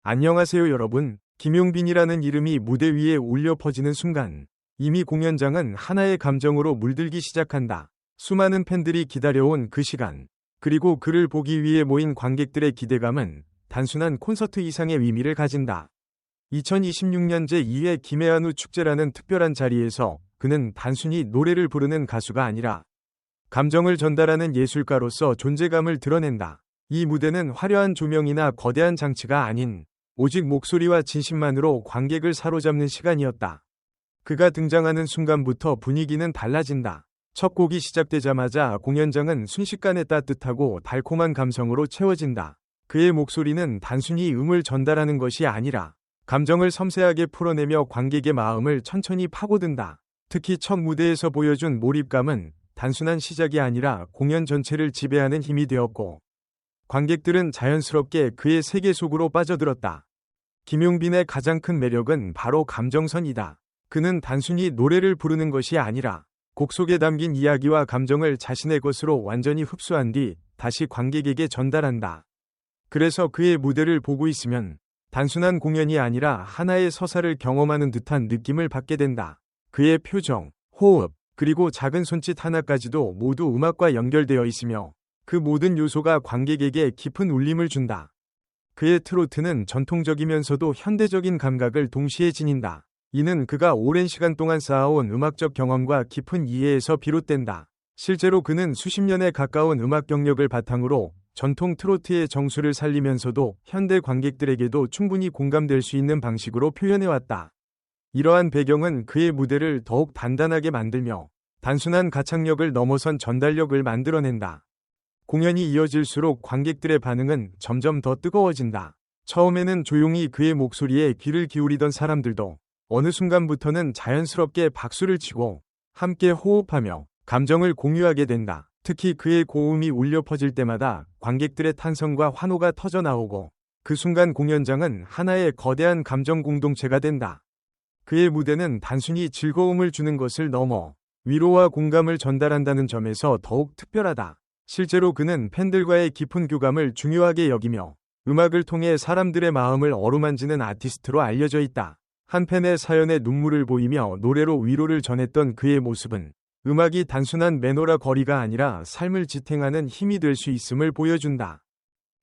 안녕하세요 여러분. 김용빈이라는 이름이 무대 위에 울려 퍼지는 순간 이미 공연장은 하나의 감정으로 물들기 시작한다. 수많은 팬들이 기다려온 그 시간, 그리고 그를 보기 위해 모인 관객들의 기대감은 단순한 콘서트 이상의 의미를 가진다. 2026년 제2회 김해안우 축제라는 특별한 자리에서 그는 단순히 노래를 부르는 가수가 아니라 감정을 전달하는 예술가로서 존재감을 드러낸다. 이 무대는 화려한 조명이나 거대한 장치가 아닌 오직 목소리와 진심만으로 관객을 사로잡는 시간이었다. 그가 등장하는 순간부터 분위기는 달라진다. 첫 곡이 시작되자마자 공연장은 순식간에 따뜻하고 달콤한 감성으로 채워진다. 그의 목소리는 단순히 음을 전달하는 것이 아니라 감정을 섬세하게 풀어내며 관객의 마음을 천천히 파고든다. 특히 첫 무대에서 보여준 몰입감은 단순한 시작이 아니라 공연 전체를 지배하는 힘이 되었고, 관객들은 자연스럽게 그의 세계 속으로 빠져들었다. 김용빈의 가장 큰 매력은 바로 감정선이다. 그는 단순히 노래를 부르는 것이 아니라 곡 속에 담긴 이야기와 감정을 자신의 것으로 완전히 흡수한 뒤 다시 관객에게 전달한다. 그래서 그의 무대를 보고 있으면 단순한 공연이 아니라 하나의 서사를 경험하는 듯한 느낌을 받게 된다. 그의 표정, 호흡, 그리고 작은 손짓 하나까지도 모두 음악과 연결되어 있으며 그 모든 요소가 관객에게 깊은 울림을 준다. 그의 트로트는 전통적이면서도 현대적인 감각을 동시에 지닌다. 이는 그가 오랜 시간 동안 쌓아온 음악적 경험과 깊은 이해에서 비롯된다. 실제로 그는 수십 년에 가까운 음악 경력을 바탕으로 전통 트로트의 정수를 살리면서도 현대 관객들에게도 충분히 공감될 수 있는 방식으로 표현해왔다. 이러한 배경은 그의 무대를 더욱 단단하게 만들며 단순한 가창력을 넘어선 전달력을 만들어낸다. 공연이 이어질수록 관객들의 반응은 점점 더 뜨거워진다. 처음에는 조용히 그의 목소리에 귀를 기울이던 사람들도 어느 순간부터는 자연스럽게 박수를 치고 함께 호흡하며 감정을 공유하게 된다. 특히 그의 고음이 울려 퍼질 때마다 관객들의 탄성과 환호가 터져나오고 그 순간 공연장은 하나의 거대한 감정 공동체가 된다. 그의 무대는 단순히 즐거움을 주는 것을 넘어 위로와 공감을 전달한다는 점에서 더욱 특별하다. 실제로 그는 팬들과의 깊은 교감을 중요하게 여기며 음악을 통해 사람들의 마음을 어루만지는 아티스트로 알려져 있다. 한 팬의 사연에 눈물을 보이며 노래로 위로를 전했던 그의 모습은 음악이 단순한 매너라 거리가 아니라 삶을 지탱하는 힘이 될 수 있음을 보여준다.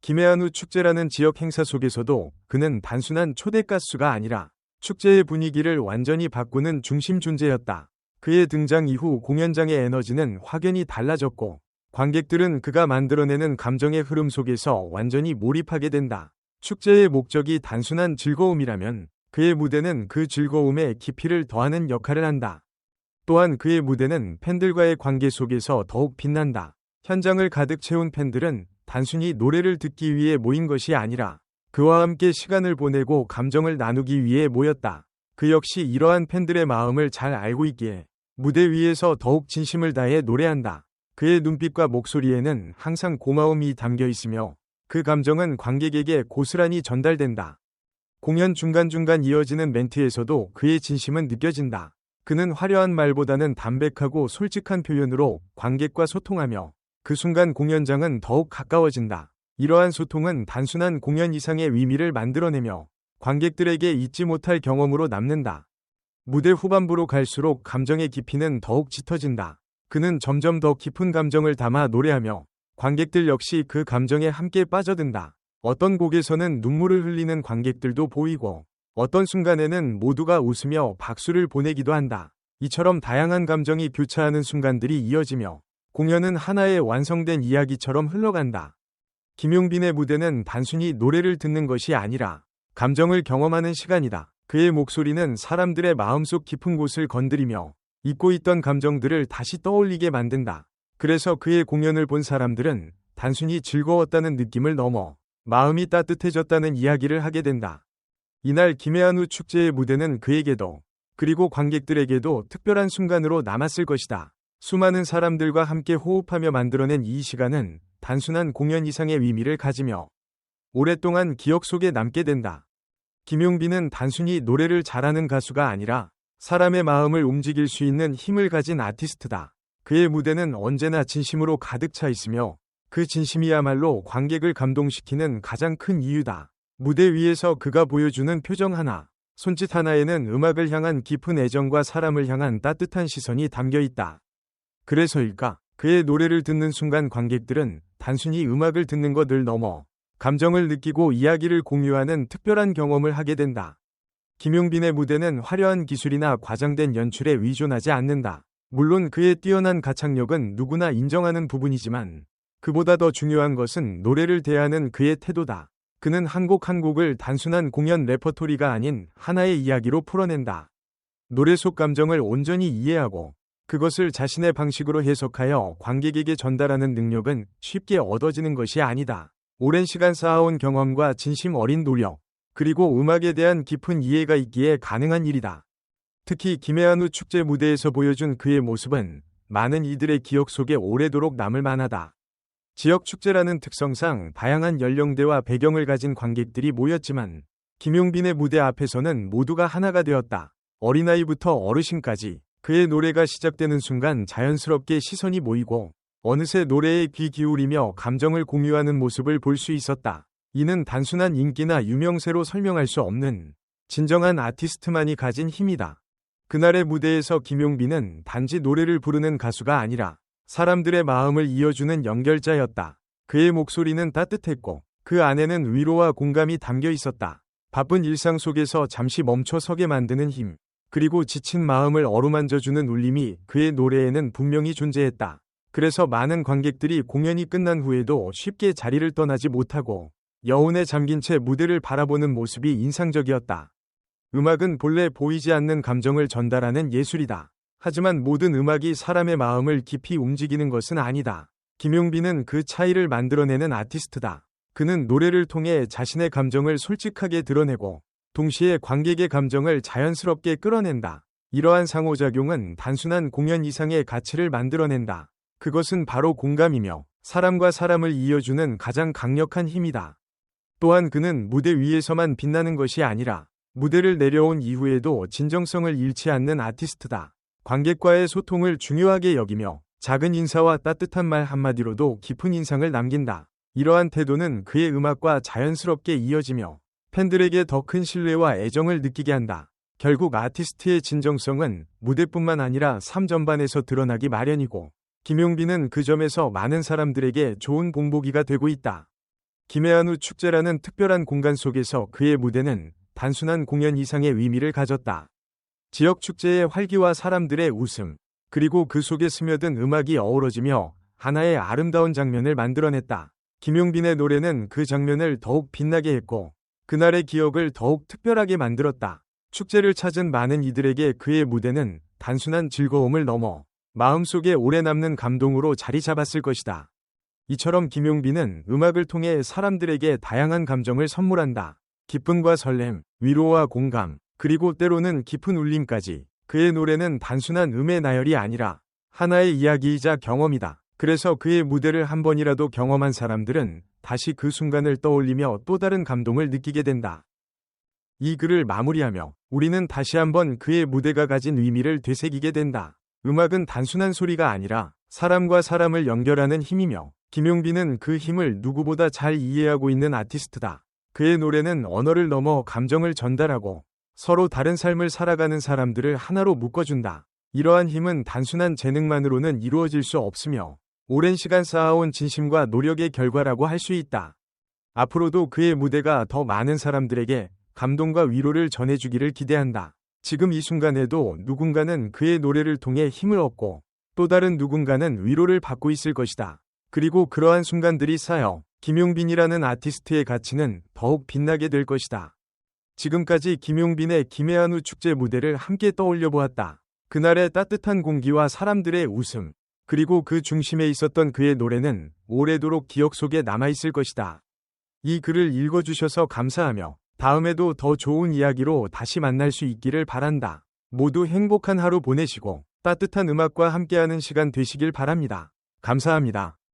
김해안우 축제라는 지역 행사 속에서도 그는 단순한 초대 가수가 아니라 축제의 분위기를 완전히 바꾸는 중심 존재였다. 그의 등장 이후 공연장의 에너지는 확연히 달라졌고 관객들은 그가 만들어내는 감정의 흐름 속에서 완전히 몰입하게 된다. 축제의 목적이 단순한 즐거움이라면 그의 무대는 그 즐거움에 깊이를 더하는 역할을 한다. 또한 그의 무대는 팬들과의 관계 속에서 더욱 빛난다. 현장을 가득 채운 팬들은 단순히 노래를 듣기 위해 모인 것이 아니라 그와 함께 시간을 보내고 감정을 나누기 위해 모였다. 그 역시 이러한 팬들의 마음을 잘 알고 있기에 무대 위에서 더욱 진심을 다해 노래한다. 그의 눈빛과 목소리에는 항상 고마움이 담겨 있으며 그 감정은 관객에게 고스란히 전달된다. 공연 중간중간 이어지는 멘트에서도 그의 진심은 느껴진다. 그는 화려한 말보다는 담백하고 솔직한 표현으로 관객과 소통하며 그 순간 공연장은 더욱 가까워진다. 이러한 소통은 단순한 공연 이상의 의미를 만들어내며 관객들에게 잊지 못할 경험으로 남는다. 무대 후반부로 갈수록 감정의 깊이는 더욱 짙어진다. 그는 점점 더 깊은 감정을 담아 노래하며 관객들 역시 그 감정에 함께 빠져든다. 어떤 곡에서는 눈물을 흘리는 관객들도 보이고 어떤 순간에는 모두가 웃으며 박수를 보내기도 한다. 이처럼 다양한 감정이 교차하는 순간들이 이어지며 공연은 하나의 완성된 이야기처럼 흘러간다. 김용빈의 무대는 단순히 노래를 듣는 것이 아니라 감정을 경험하는 시간이다. 그의 목소리는 사람들의 마음속 깊은 곳을 건드리며 잊고 있던 감정들을 다시 떠올리게 만든다. 그래서 그의 공연을 본 사람들은 단순히 즐거웠다는 느낌을 넘어 마음이 따뜻해졌다는 이야기를 하게 된다. 이날 김해안우 축제의 무대는 그에게도 그리고 관객들에게도 특별한 순간으로 남았을 것이다. 수많은 사람들과 함께 호흡하며 만들어낸 이 시간은 단순한 공연 이상의 의미를 가지며 오랫동안 기억 속에 남게 된다. 김용빈은 단순히 노래를 잘하는 가수가 아니라 사람의 마음을 움직일 수 있는 힘을 가진 아티스트다. 그의 무대는 언제나 진심으로 가득 차 있으며 그 진심이야말로 관객을 감동시키는 가장 큰 이유다. 무대 위에서 그가 보여주는 표정 하나, 손짓 하나에는 음악을 향한 깊은 애정과 사람을 향한 따뜻한 시선이 담겨 있다. 그래서일까? 그의 노래를 듣는 순간 관객들은 단순히 음악을 듣는 것을 넘어 감정을 느끼고 이야기를 공유하는 특별한 경험을 하게 된다. 김용빈의 무대는 화려한 기술이나 과장된 연출에 의존하지 않는다. 물론 그의 뛰어난 가창력은 누구나 인정하는 부분이지만 그보다 더 중요한 것은 노래를 대하는 그의 태도다. 그는 한 곡 한 곡을 단순한 공연 레퍼토리가 아닌 하나의 이야기로 풀어낸다. 노래 속 감정을 온전히 이해하고 그것을 자신의 방식으로 해석하여 관객에게 전달하는 능력은 쉽게 얻어지는 것이 아니다. 오랜 시간 쌓아온 경험과 진심 어린 노력, 그리고 음악에 대한 깊은 이해가 있기에 가능한 일이다. 특히 김해안우 축제 무대에서 보여준 그의 모습은 많은 이들의 기억 속에 오래도록 남을 만하다. 지역 축제라는 특성상 다양한 연령대와 배경을 가진 관객들이 모였지만 김용빈의 무대 앞에서는 모두가 하나가 되었다. 어린아이부터 어르신까지 그의 노래가 시작되는 순간 자연스럽게 시선이 모이고 어느새 노래에 귀 기울이며 감정을 공유하는 모습을 볼 수 있었다. 이는 단순한 인기나 유명세로 설명할 수 없는 진정한 아티스트만이 가진 힘이다. 그날의 무대에서 김용빈은 단지 노래를 부르는 가수가 아니라 사람들의 마음을 이어주는 연결자였다. 그의 목소리는 따뜻했고 그 안에는 위로와 공감이 담겨 있었다. 바쁜 일상 속에서 잠시 멈춰 서게 만드는 힘, 그리고 지친 마음을 어루만져주는 울림이 그의 노래에는 분명히 존재했다. 그래서 많은 관객들이 공연이 끝난 후에도 쉽게 자리를 떠나지 못하고 여운에 잠긴 채 무대를 바라보는 모습이 인상적이었다. 음악은 본래 보이지 않는 감정을 전달하는 예술이다. 하지만 모든 음악이 사람의 마음을 깊이 움직이는 것은 아니다. 김용빈은 그 차이를 만들어내는 아티스트다. 그는 노래를 통해 자신의 감정을 솔직하게 드러내고 동시에 관객의 감정을 자연스럽게 끌어낸다. 이러한 상호작용은 단순한 공연 이상의 가치를 만들어낸다. 그것은 바로 공감이며 사람과 사람을 이어주는 가장 강력한 힘이다. 또한 그는 무대 위에서만 빛나는 것이 아니라 무대를 내려온 이후에도 진정성을 잃지 않는 아티스트다. 관객과의 소통을 중요하게 여기며 작은 인사와 따뜻한 말 한마디로도 깊은 인상을 남긴다. 이러한 태도는 그의 음악과 자연스럽게 이어지며 팬들에게 더 큰 신뢰와 애정을 느끼게 한다. 결국 아티스트의 진정성은 무대뿐만 아니라 삶 전반에서 드러나기 마련이고 김용빈은 그 점에서 많은 사람들에게 좋은 본보기가 되고 있다. 김해안우 축제라는 특별한 공간 속에서 그의 무대는 단순한 공연 이상의 의미를 가졌다. 지역 축제의 활기와 사람들의 웃음, 그리고 그 속에 스며든 음악이 어우러지며 하나의 아름다운 장면을 만들어냈다. 김용빈의 노래는 그 장면을 더욱 빛나게 했고 그날의 기억을 더욱 특별하게 만들었다. 축제를 찾은 많은 이들에게 그의 무대는 단순한 즐거움을 넘어 마음속에 오래 남는 감동으로 자리 잡았을 것이다. 이처럼 김용빈은 음악을 통해 사람들에게 다양한 감정을 선물한다. 기쁨과 설렘, 위로와 공감, 그리고 때로는 깊은 울림까지. 그의 노래는 단순한 음의 나열이 아니라 하나의 이야기이자 경험이다. 그래서 그의 무대를 한 번이라도 경험한 사람들은 다시 그 순간을 떠올리며 또 다른 감동을 느끼게 된다. 이 글을 마무리하며 우리는 다시 한번 그의 무대가 가진 의미를 되새기게 된다. 음악은 단순한 소리가 아니라 사람과 사람을 연결하는 힘이며 김용빈은 그 힘을 누구보다 잘 이해하고 있는 아티스트다. 그의 노래는 언어를 넘어 감정을 전달하고 서로 다른 삶을 살아가는 사람들을 하나로 묶어준다. 이러한 힘은 단순한 재능만으로는 이루어질 수 없으며 오랜 시간 쌓아온 진심과 노력의 결과라고 할 수 있다. 앞으로도 그의 무대가 더 많은 사람들에게 감동과 위로를 전해주기를 기대한다. 지금 이 순간에도 누군가는 그의 노래를 통해 힘을 얻고 또 다른 누군가는 위로를 받고 있을 것이다. 그리고 그러한 순간들이 쌓여 김용빈이라는 아티스트의 가치는 더욱 빛나게 될 것이다. 지금까지 김용빈의 김해안우 축제 무대를 함께 떠올려 보았다. 그날의 따뜻한 공기와 사람들의 웃음, 그리고 그 중심에 있었던 그의 노래는 오래도록 기억 속에 남아있을 것이다. 이 글을 읽어주셔서 감사하며 다음에도 더 좋은 이야기로 다시 만날 수 있기를 바란다. 모두 행복한 하루 보내시고 따뜻한 음악과 함께하는 시간 되시길 바랍니다. 감사합니다.